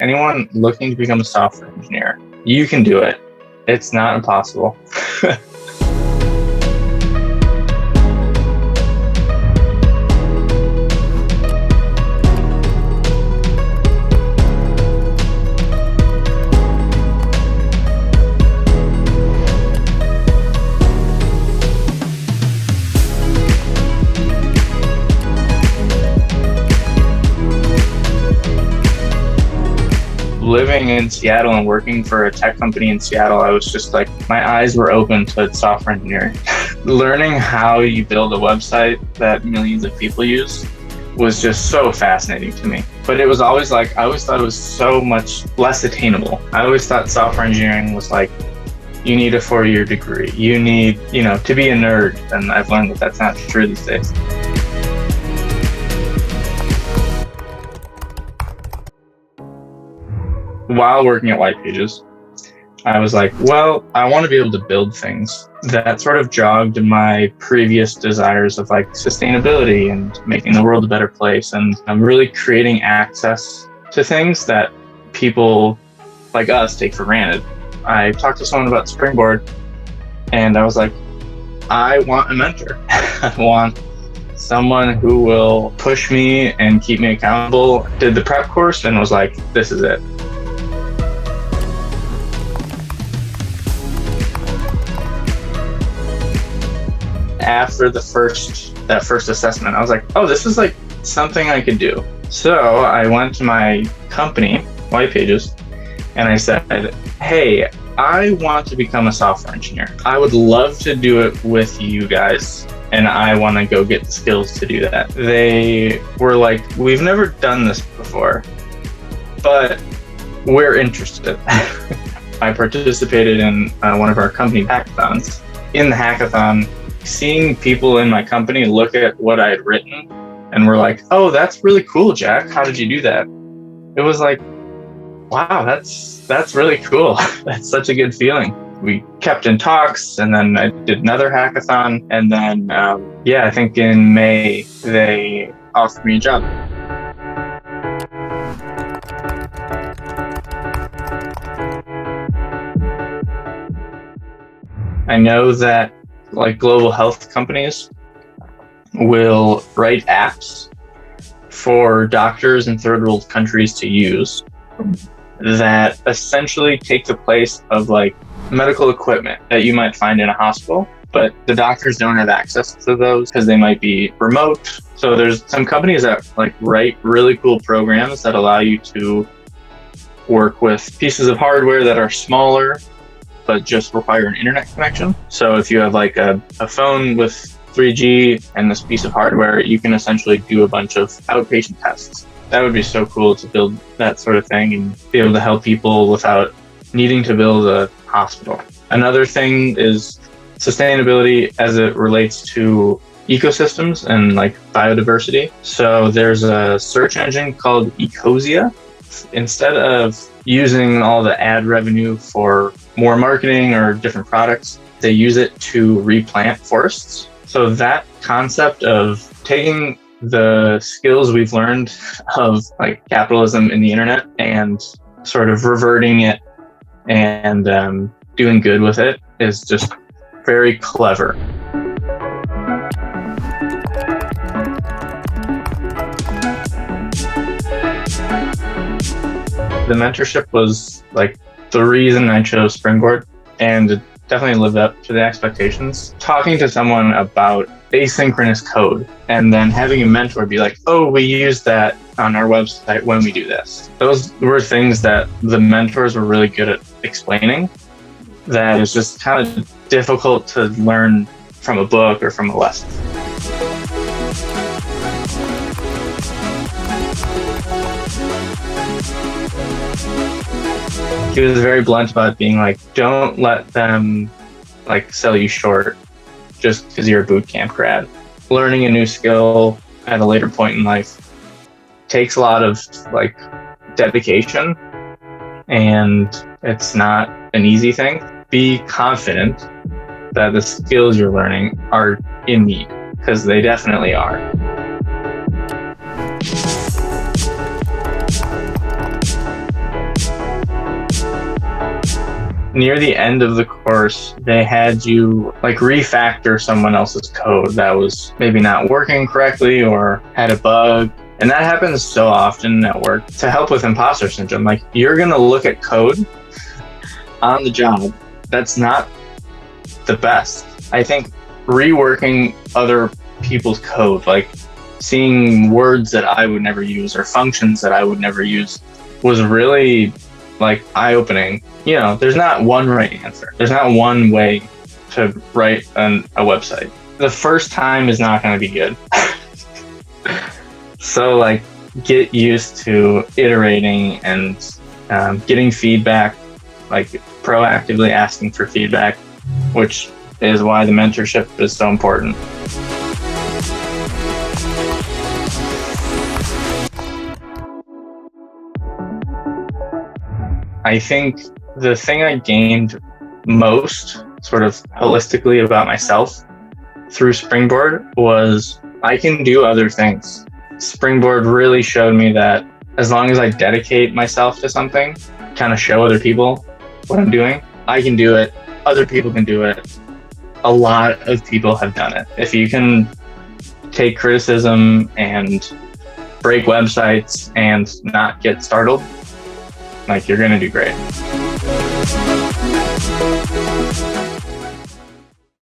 Anyone looking to become a software engineer, you can do it. It's not impossible. Living in Seattle and working for a tech company in Seattle, I was just like, my eyes were open to software engineering. Learning how you build a website that millions of people use was just so fascinating to me. But it was always like, I always thought it was so much less attainable. I always thought software engineering was like, you need a 4-year degree. You need, to be a nerd. And I've learned that that's not true these days. While working at White Pages, I was like, well, I want to be able to build things. That sort of jogged my previous desires of like sustainability and making the world a better place. And I'm really creating access to things that people like us take for granted. I talked to someone about Springboard and I was like, I want a mentor. I want someone who will push me and keep me accountable. Did the prep course and was like, this is it. After that first assessment, I was like, oh, this is like something I could do. So I went to my company, White Pages, and I said, hey, I want to become a software engineer. I would love to do it with you guys, and I want to go get the skills to do that. They were like, we've never done this before, but we're interested. I participated in one of our company hackathons. In the hackathon, seeing people in my company look at what I had written and were like, oh, that's really cool, Jack. How did you do that? It was like, wow, that's really cool. That's such a good feeling. We kept in talks, and then I did another hackathon. And then, I think in May, they offered me a job. I know that like global health companies will write apps for doctors in third world countries to use that essentially take the place of like medical equipment that you might find in a hospital, but the doctors don't have access to those because they might be remote. So there's some companies that like write really cool programs that allow you to work with pieces of hardware that are smaller but just require an internet connection. So if you have like a phone with 3G and this piece of hardware, you can essentially do a bunch of outpatient tests. That would be so cool to build that sort of thing and be able to help people without needing to build a hospital. Another thing is sustainability as it relates to ecosystems and like biodiversity. So there's a search engine called Ecosia. Instead of using all the ad revenue for more marketing or different products, they use it to replant forests. So that concept of taking the skills we've learned of like capitalism in the internet and sort of reverting it and doing good with it is just very clever. The mentorship was like the reason I chose Springboard, and it definitely lived up to the expectations. Talking to someone about asynchronous code and then having a mentor be like, oh, we use that on our website when we do this. Those were things that the mentors were really good at explaining that is just kind of difficult to learn from a book or from a lesson. He was very blunt about being like, don't let them like sell you short just because you're a boot camp grad. Learning a new skill at a later point in life takes a lot of like dedication, and it's not an easy thing. Be confident that the skills you're learning are in need, because they definitely are. near the end of the course, they had you like refactor someone else's code that was maybe not working correctly or had a bug. And that happens so often at work. To help with imposter syndrome, like you're going to look at code on the job that's not the best. I think reworking other people's code, like seeing words that I would never use or functions that I would never use, was really like eye-opening. You know, there's not one right answer. There's not one way to write a website. The first time is not going to be good. So like get used to iterating and getting feedback, like proactively asking for feedback, which is why the mentorship is so important. I think the thing I gained most sort of holistically about myself through Springboard was I can do other things. Springboard really showed me that as long as I dedicate myself to something, kind of show other people what I'm doing, I can do it. Other people can do it. A lot of people have done it. If you can take criticism and break websites and not get startled, like you're going to do great.